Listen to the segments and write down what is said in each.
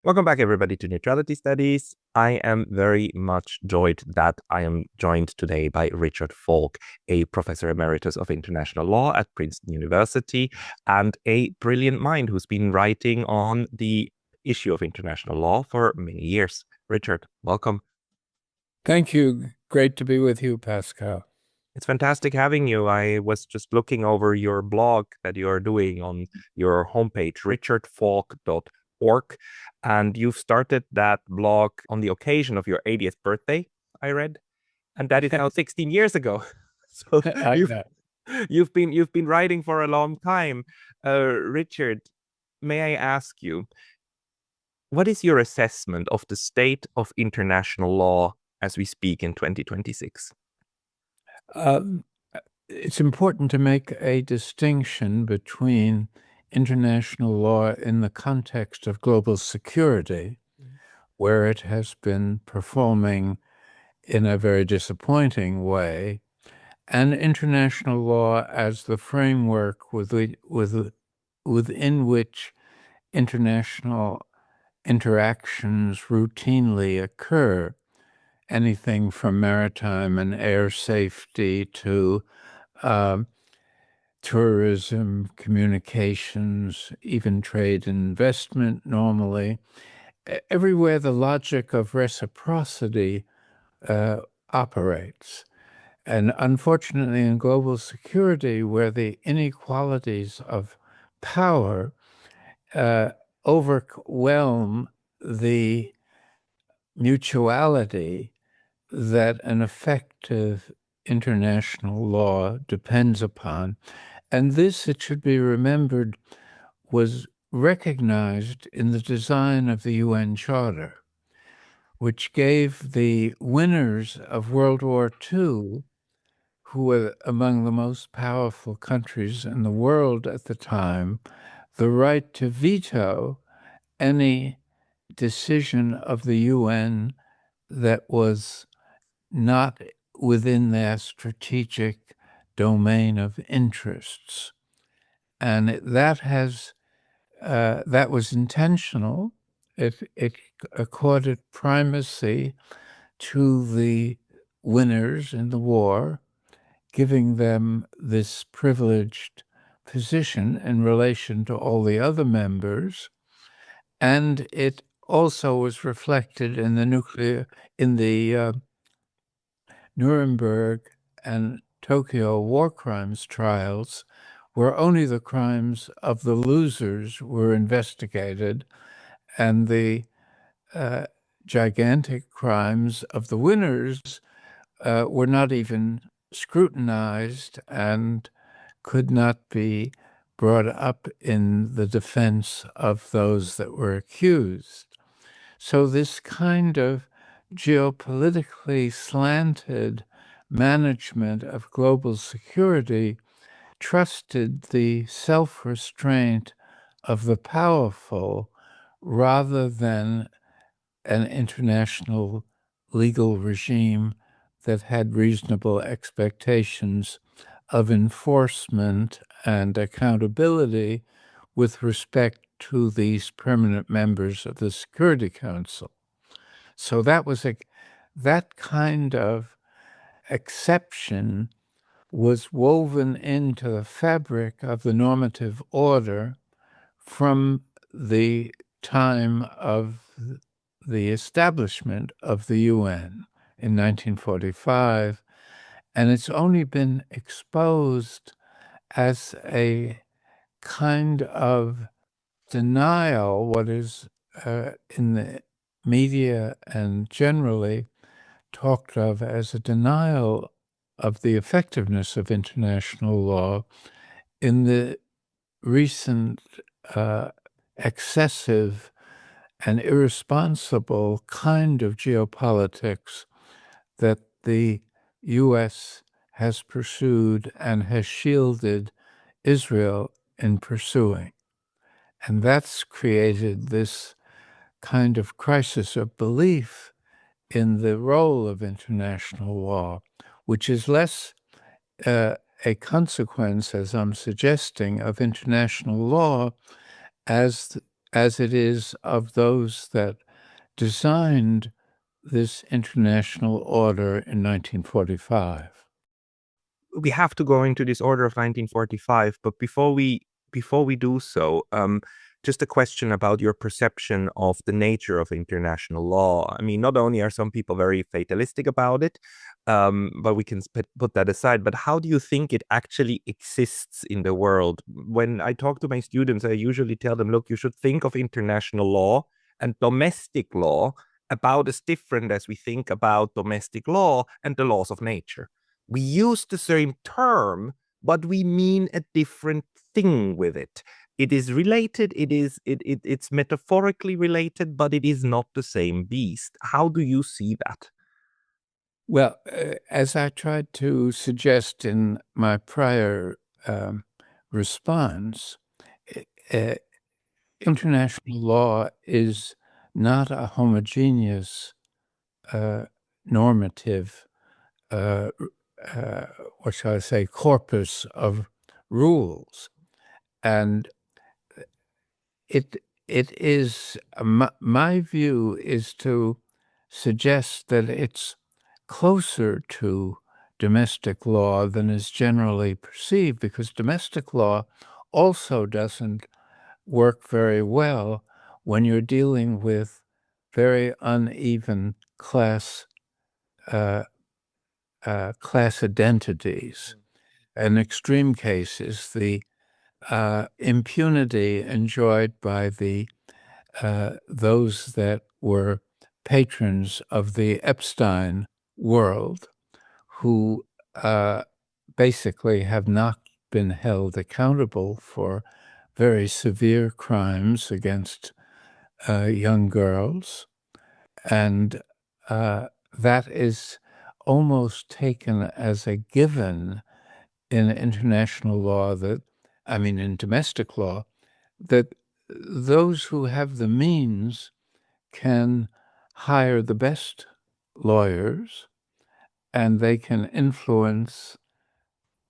Welcome back, everybody, to Neutrality Studies. I am very much joyed that I am joined today by Richard Falk, a professor emeritus of international law at Princeton University and a brilliant mind who's been writing on the issue of international law for many years. Richard, welcome. Thank you. Great to be with you, Pascal. It's fantastic having you. I was just looking over your blog that you are doing on your homepage, richardfalk.org. And you've started that blog on the occasion of your 80th birthday, I read. And that is now 16 years ago. So you've been writing for a long time. Richard, may I ask you, what is your assessment of the state of international law as we speak in 2026? It's important to make a distinction between international law in the context of global security, where it has been performing in a very disappointing way, and international law as the framework within which international interactions routinely occur. Anything from maritime and air safety to tourism, communications, even trade and investment normally. Everywhere the logic of reciprocity operates. And unfortunately, in global security, where the inequalities of power overwhelm the mutuality that an effective international law depends upon. And this, it should be remembered, was recognized in the design of the UN Charter, which gave the winners of World War II, who were among the most powerful countries in the world at the time, the right to veto any decision of the UN that was not within their strategic domain of interests. And that was intentional. It accorded primacy to the winners in the war, giving them this privileged position in relation to all the other members. And it also was reflected in the Nuremberg and Tokyo war crimes trials, where only the crimes of the losers were investigated, and the gigantic crimes of the winners were not even scrutinized and could not be brought up in the defense of those that were accused. So this kind of geopolitically slanted management of global security trusted the self-restraint of the powerful rather than an international legal regime that had reasonable expectations of enforcement and accountability with respect to these permanent members of the Security Council. So that kind of exception was woven into the fabric of the normative order from the time of the establishment of the UN in 1945, and it's only been exposed as a kind of denial, what is in the media and generally talked of as a denial of the effectiveness of international law in the recent excessive and irresponsible kind of geopolitics that the U.S. has pursued and has shielded Israel in pursuing. And that's created this kind of crisis of belief in the role of international law, which is less a consequence, as I'm suggesting, of international law as as it is of those that designed this international order in 1945. We have to go into this order of 1945, but before we do so, just a question about your perception of the nature of international law. I mean, not only are some people very fatalistic about it, but we can put that aside. But how do you think it actually exists in the world? When I talk to my students, I usually tell them, look, you should think of international law and domestic law about as different as we think about domestic law and the laws of nature. We use the same term, but we mean a different thing with it. It is related, it's metaphorically related, but it is not the same beast. How do you see that? Well, as I tried to suggest in my prior response, uh, international law is not a homogeneous normative, what shall I say, corpus of rules. And it is, my view is to suggest that it's closer to domestic law than is generally perceived, because domestic law also doesn't work very well when you're dealing with very uneven class identities. In extreme cases, the impunity enjoyed by those that were patrons of the Epstein world, who basically have not been held accountable for very severe crimes against young girls. And that is almost taken as a given in international law, in domestic law, that those who have the means can hire the best lawyers, and they can influence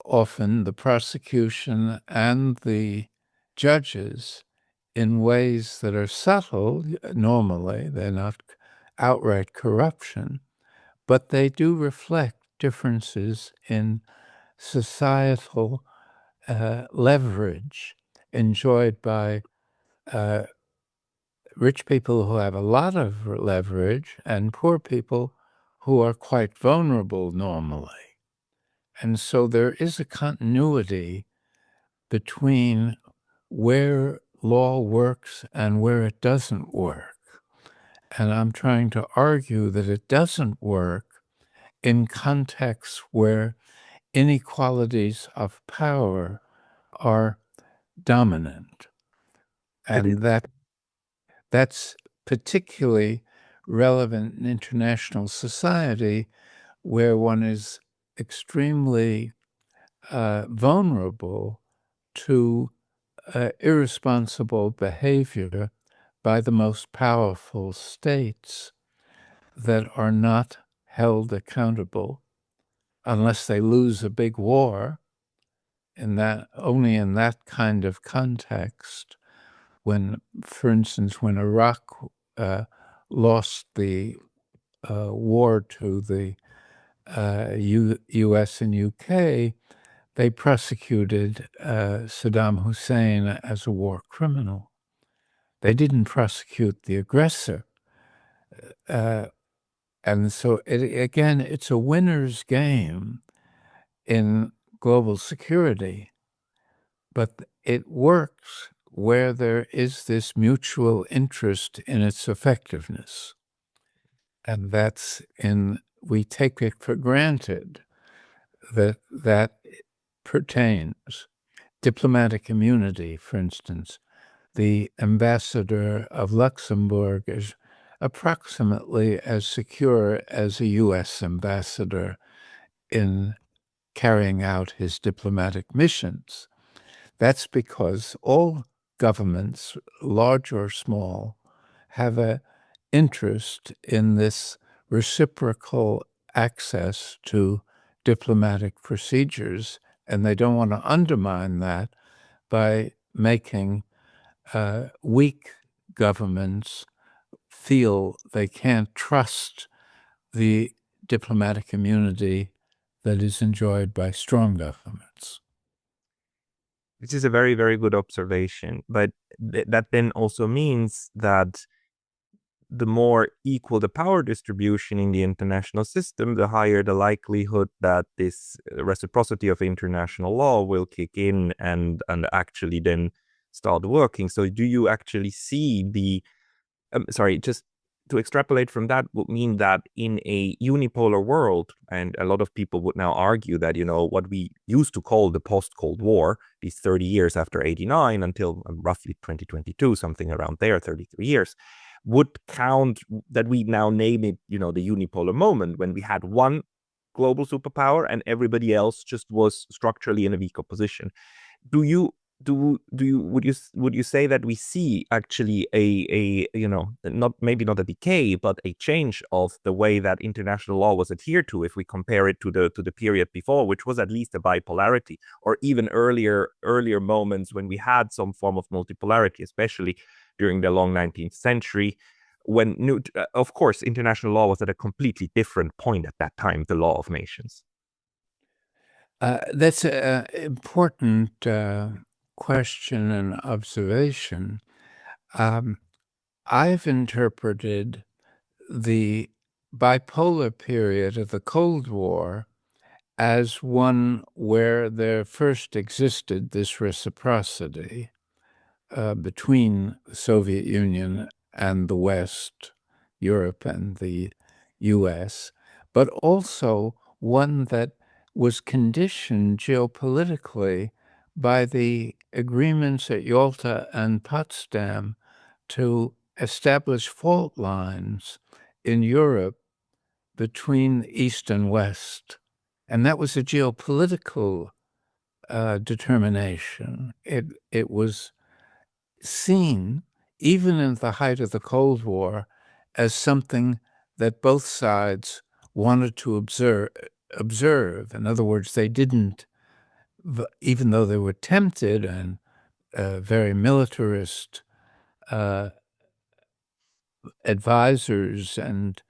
often the prosecution and the judges in ways that are subtle. Normally, they're not outright corruption, but they do reflect differences in societal leverage enjoyed by rich people who have a lot of leverage and poor people who are quite vulnerable normally. And so there is a continuity between where law works and where it doesn't work. And I'm trying to argue that it doesn't work in contexts where inequalities of power are dominant. And that's particularly relevant in international society, where one is extremely vulnerable to irresponsible behavior by the most powerful states that are not held accountable unless they lose a big war. Only in that kind of context, when, for instance, when Iraq lost the war to the U.S. and U.K., they prosecuted Saddam Hussein as a war criminal. They didn't prosecute the aggressor. And so, again, it's a winner's game in global security, but it works where there is this mutual interest in its effectiveness. And we take it for granted that pertains. Diplomatic immunity, for instance. The ambassador of Luxembourg is approximately as secure as a U.S. ambassador in carrying out his diplomatic missions. That's because all governments, large or small, have an interest in this reciprocal access to diplomatic procedures, and they don't want to undermine that by making weak governments feel they can't trust the diplomatic immunity that is enjoyed by strong governments. This is a very, very good observation. But that then also means that the more equal the power distribution in the international system, the higher the likelihood that this reciprocity of international law will kick in and actually then start working. So do you actually see the sorry, just to extrapolate from that would mean that in a unipolar world, and a lot of people would now argue that, what we used to call the post-Cold War, these 30 years after 89 until roughly 2022, something around there, 33 years, would count that we now name it, the unipolar moment when we had one global superpower and everybody else just was structurally in a weaker position. Do you would you say that we see actually a not maybe not a decay but a change of the way that international law was adhered to if we compare it to the period before, which was at least a bipolarity, or even earlier moments when we had some form of multipolarity, especially during the long 19th century, when of course international law was at a completely different point at that time, the law of nations. That's an important question and observation. I've interpreted the bipolar period of the Cold War as one where there first existed this reciprocity between the Soviet Union and the West, Europe and the US, but also one that was conditioned geopolitically by the agreements at Yalta and Potsdam to establish fault lines in Europe between East and West. And that was a geopolitical determination. It was seen, even in the height of the Cold War, as something that both sides wanted to observe. In other words, they didn't, even though they were tempted and very militarist advisors and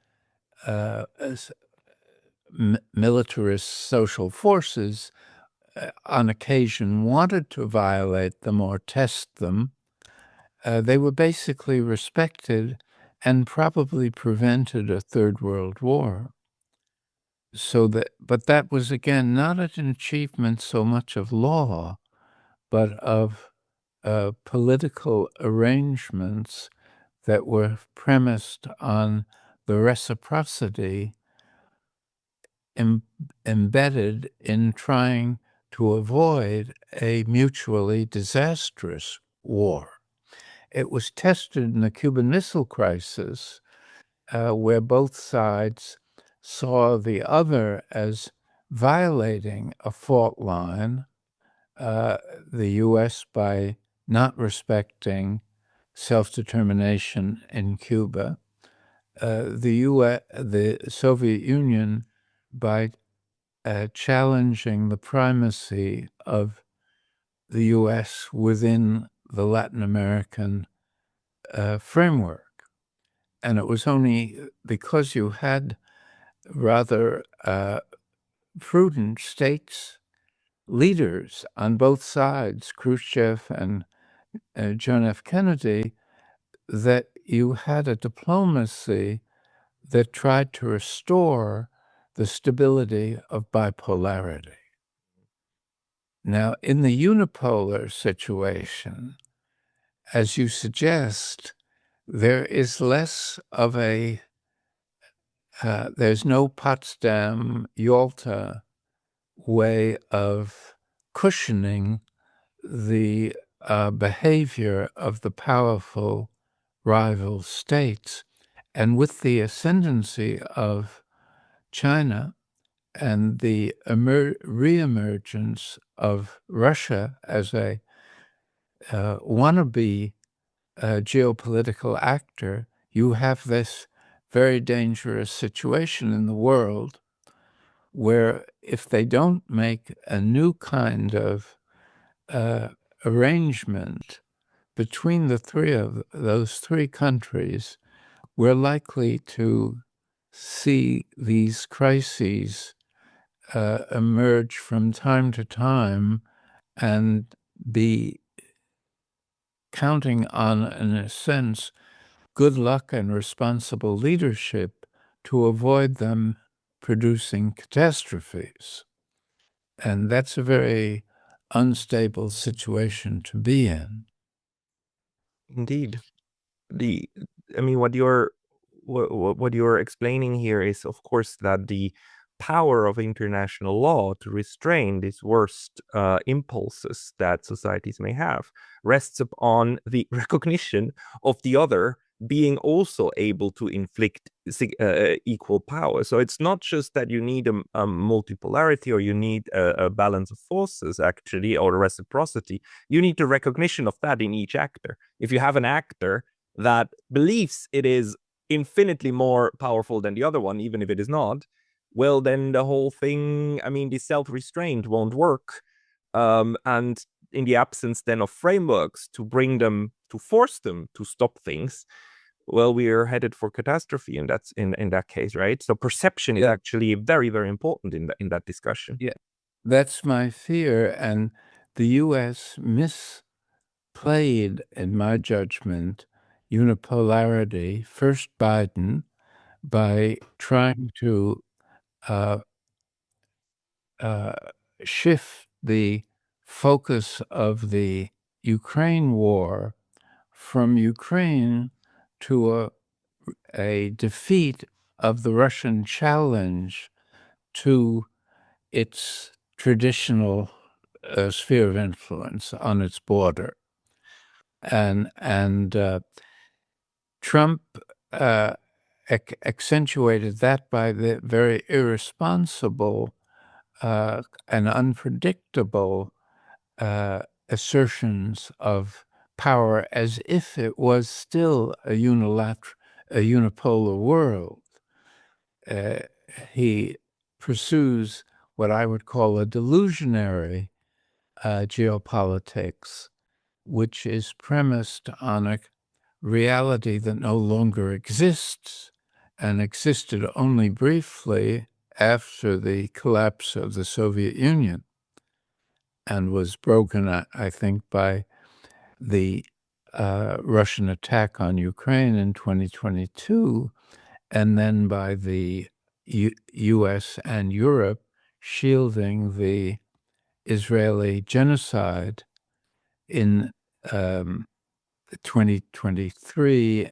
militarist social forces on occasion wanted to violate them or test them, they were basically respected and probably prevented a Third World War. But that was, again, not an achievement so much of law, but of political arrangements that were premised on the reciprocity embedded in trying to avoid a mutually disastrous war. It was tested in the Cuban Missile Crisis, where both sides saw the other as violating a fault line, the U.S. by not respecting self-determination in Cuba, the Soviet Union by challenging the primacy of the U.S. within the Latin American framework. And it was only because you had rather prudent states, leaders on both sides, Khrushchev and John F. Kennedy, that you had a diplomacy that tried to restore the stability of bipolarity. Now, in the unipolar situation, as you suggest, there is less of there's no Potsdam, Yalta way of cushioning the behavior of the powerful rival states. And with the ascendancy of China and the reemergence of Russia as a wannabe geopolitical actor, you have this very dangerous situation in the world where if they don't make a new kind of arrangement between the three of those three countries, we're likely to see these crises emerge from time to time and be counting on, in a sense, good luck and responsible leadership to avoid them producing catastrophes. And that's a very unstable situation to be in. Indeed. What you're explaining here is, of course, that the power of international law to restrain these worst impulses that societies may have rests upon the recognition of the other being also able to inflict equal power. So it's not just that you need a multipolarity, or you need a balance of forces, actually, or reciprocity. You need the recognition of that in each actor. If you have an actor that believes it is infinitely more powerful than the other one, even if it is not, well, then the whole thing, the self-restraint won't work. And in the absence then of frameworks to force them to stop things, well, we are headed for catastrophe, and that's in that case, right? So perception is actually very, very important in that discussion. Yeah, that's my fear. And the U.S. misplayed, in my judgment, unipolarity, first Biden, by trying to shift the focus of the Ukraine war from Ukraine to a defeat of the Russian challenge to its traditional sphere of influence on its border. And Trump accentuated that by the very irresponsible and unpredictable assertions of power, as if it was still a unipolar world. He pursues what I would call a delusionary geopolitics, which is premised on a reality that no longer exists and existed only briefly after the collapse of the Soviet Union, and was broken, I think, by the Russian attack on Ukraine in 2022, and then by the U.S. and Europe shielding the Israeli genocide in 2023